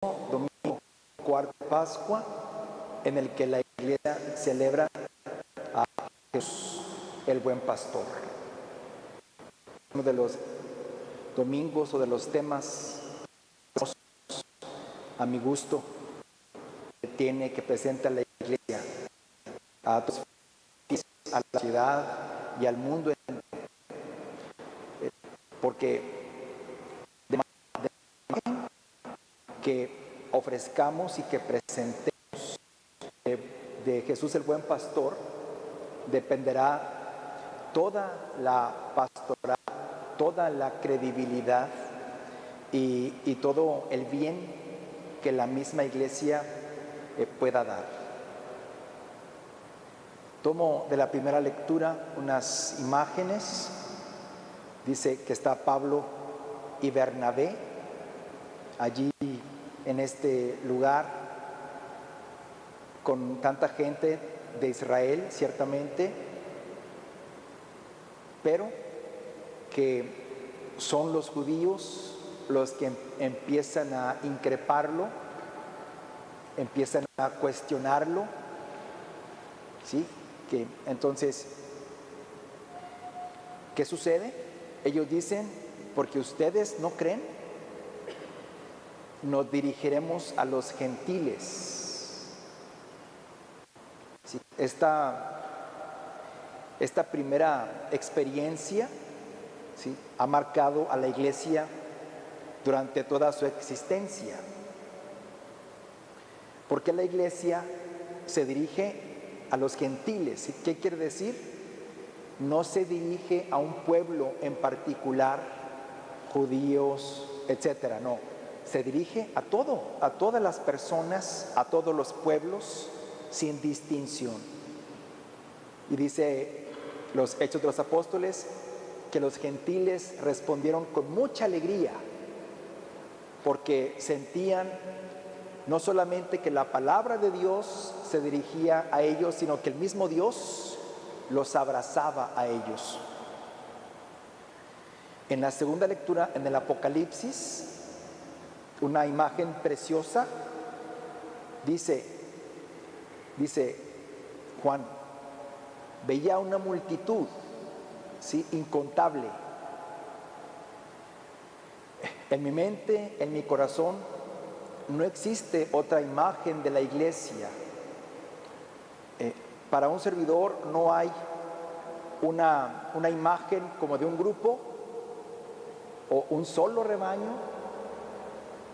domingo cuarto de Pascua, en el que la iglesia celebra a Jesús, el buen pastor. Uno de los domingos o de los temas, a mi gusto, que presenta la iglesia a todos, a la ciudad y al mundo, porque que ofrezcamos y que presentemos de Jesús el buen pastor dependerá toda la pastoral, toda la credibilidad y todo el bien que la misma iglesia pueda dar. Tomo de la primera lectura unas imágenes. Dice que está Pablo y Bernabé allí en este lugar con tanta gente de Israel, ciertamente, pero que son los judíos los que empiezan a increparlo, empiezan a cuestionarlo, ¿sí? Que entonces, ¿qué sucede? Ellos dicen, porque ustedes no creen, nos dirigiremos a los gentiles. ¿Sí? Esta primera experiencia, ¿sí?, ha marcado a la iglesia durante toda su existencia. Porque la iglesia se dirige a los gentiles. ¿Qué quiere decir? No se dirige a un pueblo en particular, judíos, etcétera, no. Se dirige a todas las personas, a todos los pueblos, sin distinción. Y dice los Hechos de los Apóstoles que los gentiles respondieron con mucha alegría, porque sentían no solamente que la palabra de Dios se dirigía a ellos, sino que el mismo Dios los abrazaba a ellos. En la segunda lectura, en el Apocalipsis, una imagen preciosa, dice Juan, veía una multitud, ¿sí?, incontable. En mi mente, en mi corazón, no existe otra imagen de la iglesia. Para un servidor no hay una imagen como de un grupo o un solo rebaño,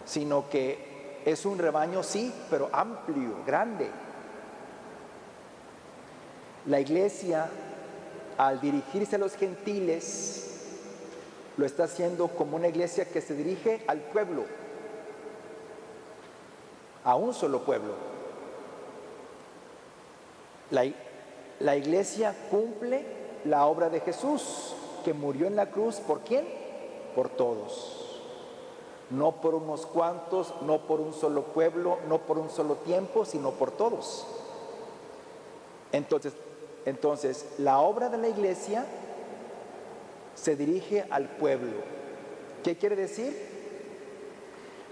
sino que es un rebaño, sí, pero amplio, grande. La iglesia, al dirigirse a los gentiles, lo está haciendo como una iglesia que se dirige al pueblo, a un solo pueblo. La iglesia cumple la obra de Jesús, que murió en la cruz. ¿Por quién? Por todos. No por unos cuantos, no por un solo pueblo, no por un solo tiempo, sino por todos. Entonces, la obra de la iglesia se dirige al pueblo. ¿Qué quiere decir?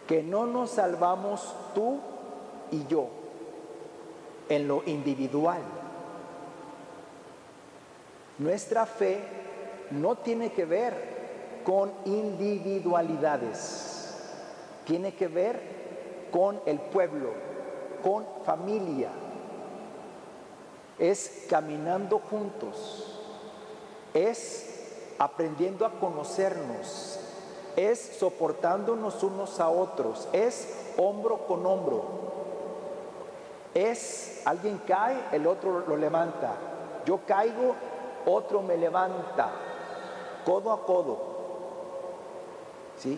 Que no nos salvamos tú y yo en lo individual. Nuestra fe no tiene que ver con individualidades, tiene que ver con el pueblo, con familia. Es caminando juntos, es aprendiendo a conocernos, es soportándonos unos a otros, es hombro con hombro, es alguien cae, el otro lo levanta, yo caigo, otro me levanta, codo a codo, ¿sí?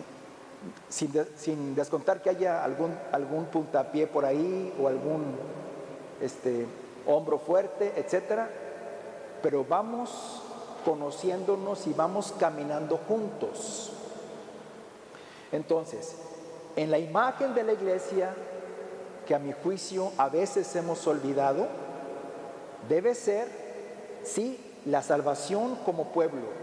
Sin descontar que haya algún puntapié por ahí o algún hombro fuerte, etcétera, pero vamos conociéndonos y vamos caminando juntos. Entonces, en la imagen de la iglesia, que a mi juicio a veces hemos olvidado, debe ser, sí, la salvación como pueblo.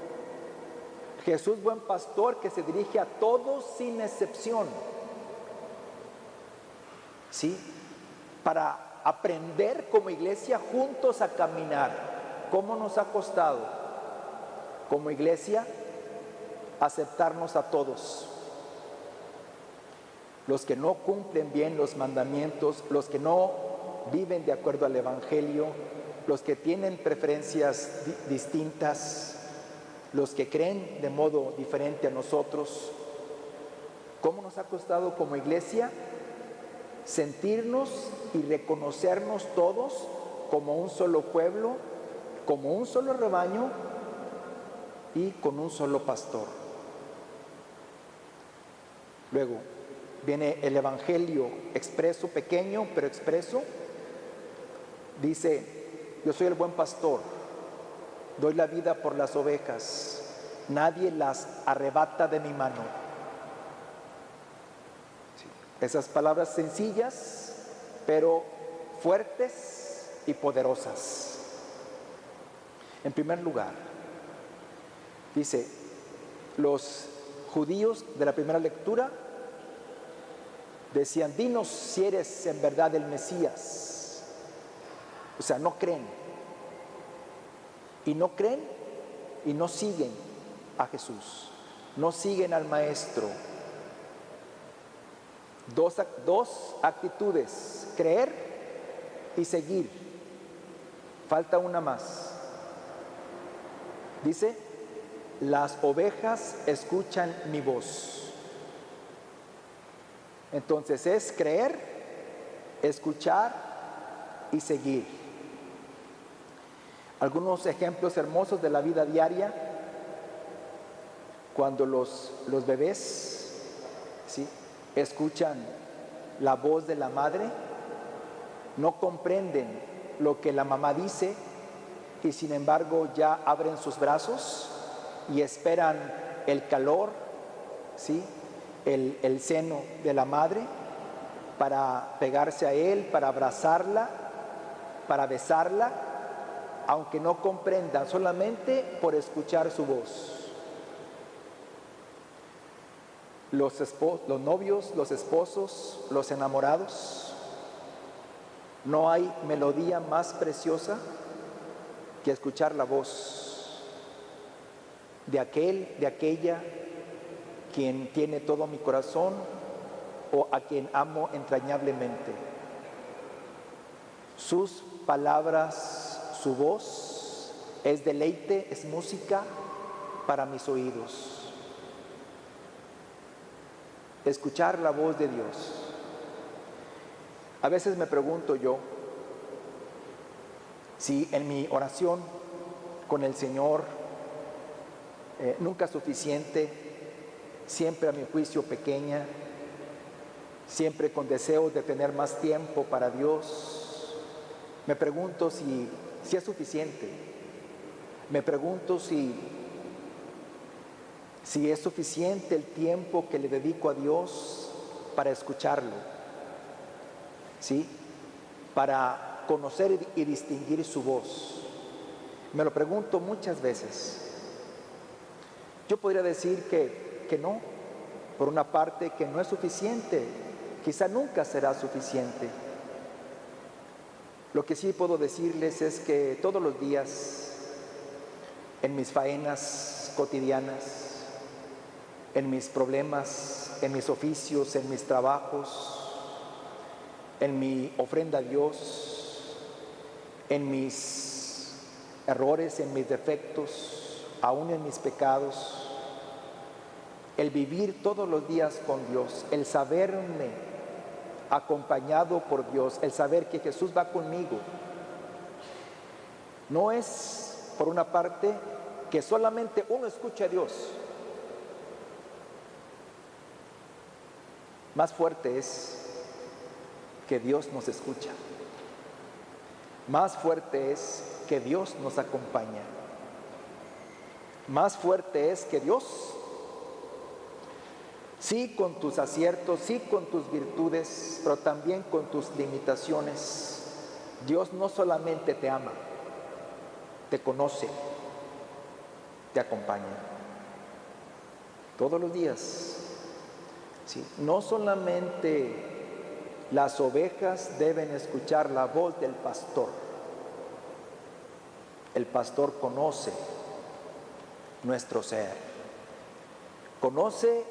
Jesús, buen pastor, que se dirige a todos sin excepción. ¿sí? Para aprender como iglesia juntos a caminar. ¿Cómo nos ha costado como iglesia aceptarnos a todos? Los que no cumplen bien los mandamientos, los que no viven de acuerdo al Evangelio, los que tienen preferencias distintas, los que creen de modo diferente a nosotros. ¿Cómo nos ha costado como iglesia sentirnos y reconocernos todos como un solo pueblo, como un solo rebaño y con un solo pastor? Luego viene el Evangelio expreso, pequeño pero expreso. Dice: yo soy el buen pastor, doy la vida por las ovejas, nadie las arrebata de mi mano. Sí. Esas palabras sencillas, pero fuertes y poderosas. En primer lugar, dice, los judíos de la primera lectura decían: dinos si eres en verdad el Mesías. O sea, no creen. Y no creen y no siguen a Jesús. No siguen al Maestro. Dos actitudes: creer y seguir. Falta una más. Dice: las ovejas escuchan mi voz. Entonces es creer, escuchar y seguir. Algunos ejemplos hermosos de la vida diaria: cuando los bebés, ¿sí?, escuchan la voz de la madre, no comprenden lo que la mamá dice y sin embargo ya abren sus brazos y esperan el calor, ¿sí?, el seno de la madre para pegarse a él, para abrazarla, para besarla, aunque no comprendan, solamente por escuchar su voz. Los novios, los esposos, los enamorados, no hay melodía más preciosa que escuchar la voz de aquel, de aquella quien tiene todo mi corazón o a quien amo entrañablemente. Sus palabras, su voz es deleite, es música para mis oídos. Escuchar la voz de Dios. A veces me pregunto yo si en mi oración con el Señor, nunca suficiente, siempre a mi juicio pequeña, siempre con deseos de tener más tiempo para Dios, me pregunto si es suficiente. Me pregunto si es suficiente el tiempo que le dedico a Dios para escucharlo, ¿sí?, para conocer y distinguir su voz. Me lo pregunto muchas veces. Yo podría decir que no, por una parte, que no es suficiente, quizá nunca será suficiente. Lo que sí puedo decirles es que todos los días, en mis faenas cotidianas, en mis problemas, en mis oficios, en mis trabajos, en mi ofrenda a Dios, en mis errores, en mis defectos, aún en mis pecados, el vivir todos los días con Dios, el saberme acompañado por Dios, el saber que Jesús va conmigo, no es, por una parte, que solamente uno escuche a Dios. Más fuerte es que Dios nos escucha. Más fuerte es que Dios nos acompaña. Más fuerte es que Dios, sí con tus aciertos, sí con tus virtudes, pero también con tus limitaciones, Dios no solamente te ama, te conoce, te acompaña. Todos los días. Sí, no solamente Las ovejas deben escuchar la voz del pastor. El pastor conoce nuestro ser. Conoce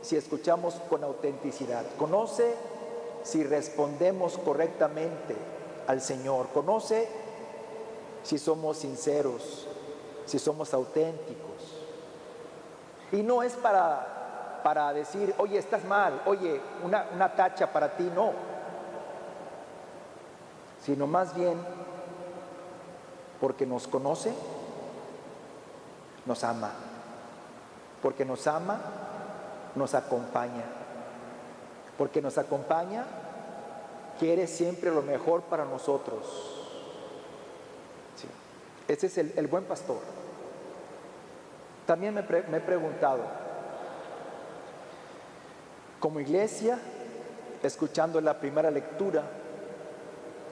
si escuchamos con autenticidad. Conoce si respondemos correctamente al Señor. Conoce si somos sinceros, si somos auténticos. Y no es para decir, oye, estás mal, oye, una tacha para ti, no. Sino más bien porque nos conoce, nos ama. Porque nos ama, nos acompaña. Porque nos acompaña, quiere siempre lo mejor para nosotros. Sí. Ese es el buen pastor. También me he preguntado, como iglesia, escuchando la primera lectura,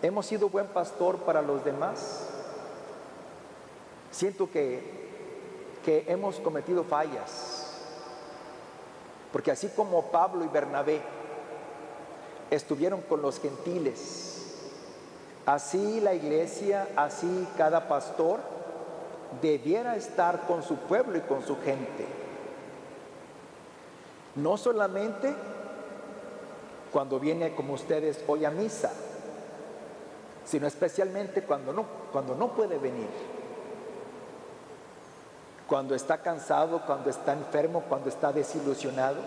¿hemos sido buen pastor para los demás? Siento que hemos cometido fallas, porque así como Pablo y Bernabé estuvieron con los gentiles, así la iglesia, así cada pastor debiera estar con su pueblo y con su gente. No solamente cuando viene como ustedes hoy a misa, sino especialmente cuando no puede venir. Cuando está cansado, cuando está enfermo, cuando está desilusionado,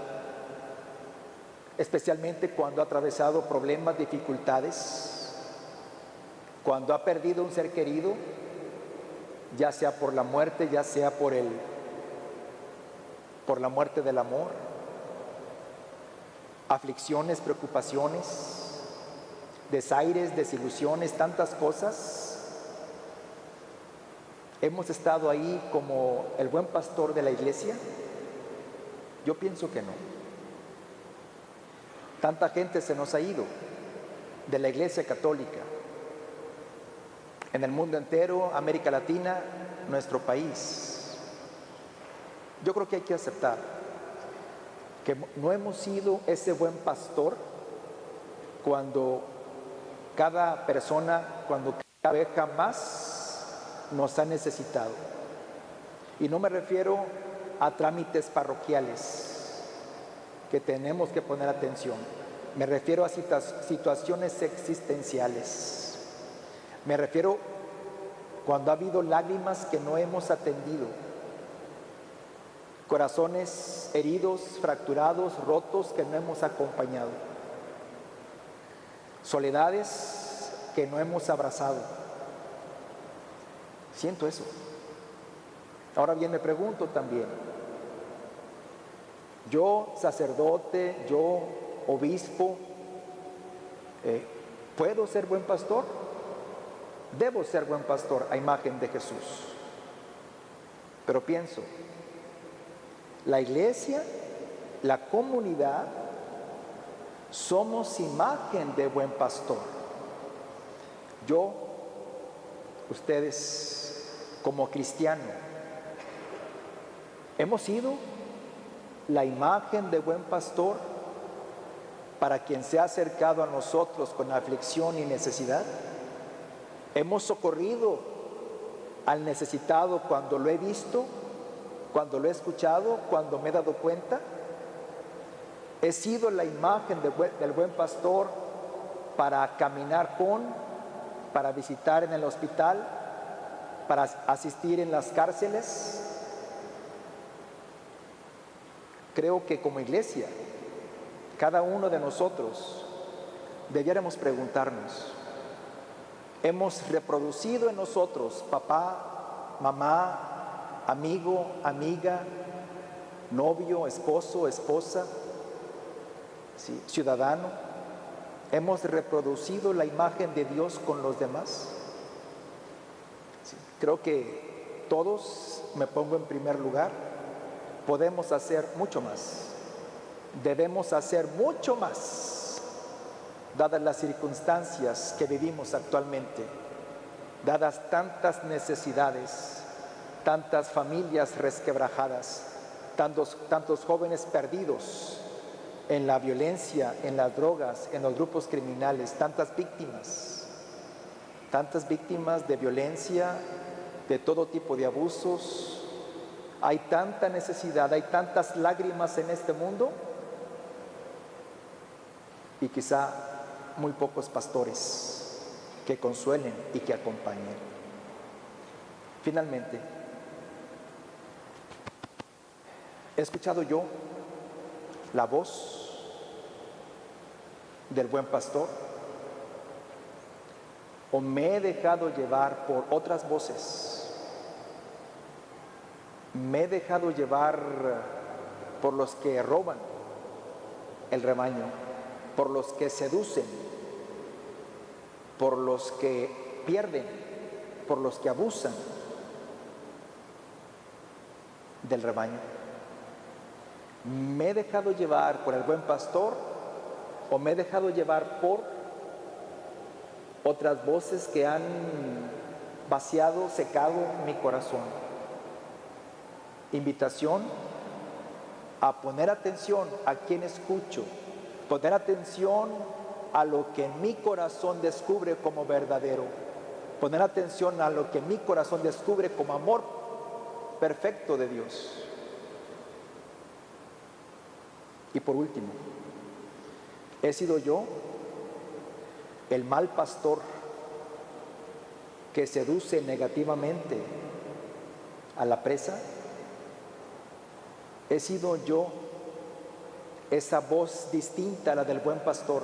especialmente cuando ha atravesado problemas, dificultades, cuando ha perdido un ser querido, ya sea por la muerte, ya sea por la muerte del amor, aflicciones, preocupaciones, desaires, desilusiones, tantas cosas. ¿Hemos estado ahí como el buen pastor de la iglesia? Yo pienso que no. Tanta gente se nos ha ido de la iglesia católica en el mundo entero, América Latina, nuestro país. Yo creo que hay que aceptar que no hemos sido ese buen pastor cuando cada persona, cuando cada oveja más nos ha necesitado. Y no me refiero a trámites parroquiales que tenemos que poner atención. Me refiero a situaciones existenciales. Me refiero cuando ha habido lágrimas que no hemos atendido, corazones heridos, fracturados, rotos que no hemos acompañado, soledades que no hemos abrazado. Siento eso. Ahora bien, me pregunto también, yo sacerdote, yo obispo, ¿puedo ser buen pastor? Debo ser buen pastor a imagen de Jesús. Pero pienso, la iglesia, la comunidad, somos imagen de buen pastor. Yo, ustedes como cristiano, hemos sido la imagen de buen pastor para quien se ha acercado a nosotros con aflicción y necesidad. Hemos socorrido al necesitado cuando lo he visto, cuando lo he escuchado, cuando me he dado cuenta. He sido la imagen del buen pastor para caminar para visitar en el hospital, para asistir en las cárceles. Creo que como iglesia, cada uno de nosotros debiéramos preguntarnos, ¿hemos reproducido en nosotros, papá, mamá, amigo, amiga, novio, esposo, esposa, ¿sí, ciudadano? ¿Hemos reproducido la imagen de Dios con los demás? Sí, creo que todos, me pongo en primer lugar, podemos hacer mucho más. Debemos hacer mucho más, dadas las circunstancias que vivimos actualmente, dadas tantas necesidades, tantas familias resquebrajadas, tantos jóvenes perdidos en la violencia, en las drogas, en los grupos criminales, tantas víctimas de violencia, de todo tipo de abusos. Hay tanta necesidad, hay tantas lágrimas en este mundo y quizá muy pocos pastores que consuelen y que acompañen. Finalmente, he escuchado yo la voz del buen pastor, o me he dejado llevar por otras voces, me he dejado llevar por los que roban el rebaño, por los que seducen, por los que pierden, por los que abusan del rebaño. ¿Me he dejado llevar por el buen pastor o me he dejado llevar por otras voces que han vaciado, secado mi corazón? Invitación a poner atención a quien escucho, poner atención a lo que mi corazón descubre como verdadero, poner atención a lo que mi corazón descubre como amor perfecto de Dios. Y por último, ¿he sido yo el mal pastor que seduce negativamente a la presa? ¿He sido yo esa voz distinta a la del buen pastor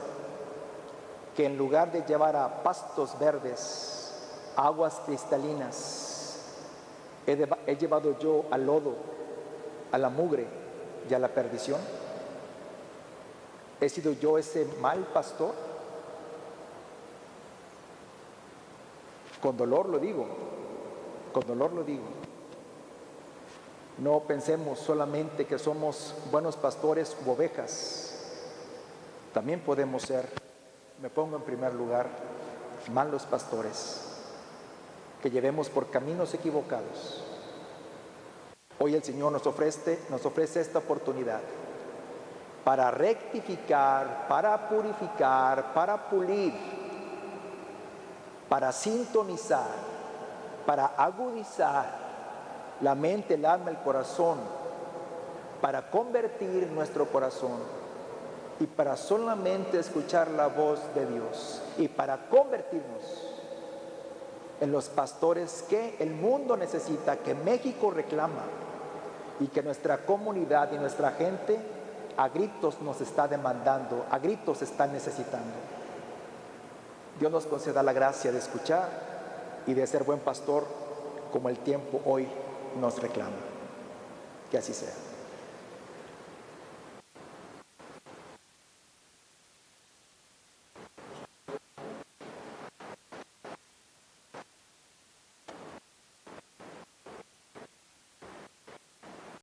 que en lugar de llevar a pastos verdes, aguas cristalinas, he llevado yo al lodo, a la mugre y a la perdición? ¿He sido yo ese mal pastor? Con dolor lo digo, con dolor lo digo. No pensemos solamente que somos buenos pastores u ovejas. También podemos ser, me pongo en primer lugar, malos pastores, que llevemos por caminos equivocados. Hoy el Señor nos ofrece esta oportunidad para rectificar, para purificar, para pulir, para sintonizar, para agudizar la mente, el alma, el corazón, para convertir nuestro corazón y para solamente escuchar la voz de Dios y para convertirnos en los pastores que el mundo necesita, que México reclama y que nuestra comunidad y nuestra gente a gritos nos está demandando, a gritos está necesitando. Dios nos conceda la gracia de escuchar y de ser buen pastor como el tiempo hoy nos reclama. Que así sea.